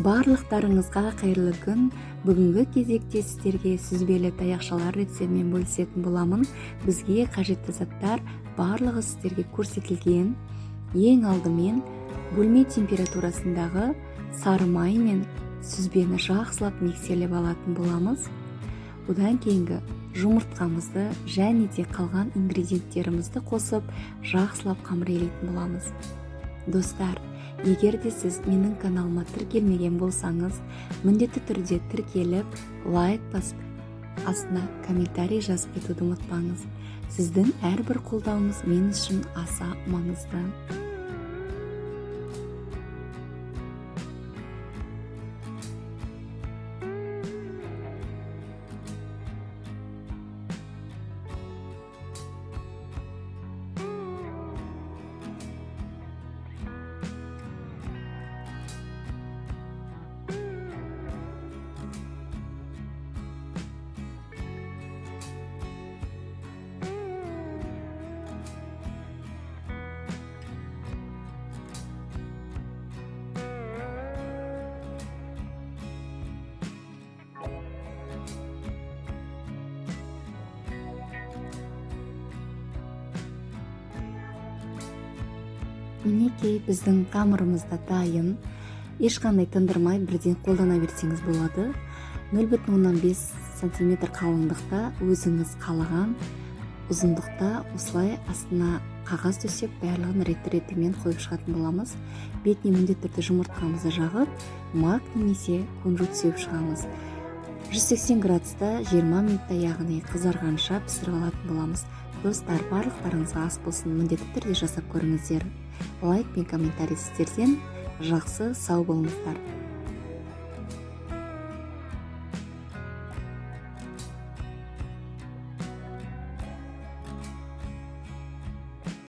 Барлықтарыңызға қайырлы күн. Бүгінгі кезекте сіздерге сүзбелі таяқшалар рецептімен бөлісетін боламын. Бізге қажетті заттар барлығы сіздерге көрсетілген. Ең алдымен бөлме температурасындағы сары май мен сүзбені жақсылап миксерлеп алатын боламыз. Одан кейінгі жұмыртқамызды және де қалған ингредиенттерімізді қосып жақсылап қамыр елейтін боламыз. Достар, егер де сіз менің каналыма тіркелмеген болсаңыз, міндетті түрде тіркеліп, лайк басып, астына комментарий жазып кетуді ұмытпаңыз. Сіздің әрбір қолдауыңыз мен үшін аса маңызды. Мінекей біздің қамырымыз да дайын. Ешқандай тындырмай бірден қолдана берсеңіз болады. 0,5 см қалыңдықта өзіңіз қалаған ұзындықта осылай астына қағаз төсеп барлығын рет-ретімен қойып шығатын боламыз. Бетіне міндетті түрде жұмыртқамызды жағып, мак немесе күнжіт сеуіп шығамыз. 180 градуста 20 минутта, яғни қызарғанша пісіріп алатын боламыз. Достар, барлықтарыңызға ас болсын, міндетті түрде жасап көріңіздер. Лайк пен комментарий сіздерден. Жақсы, сау болыңыздар.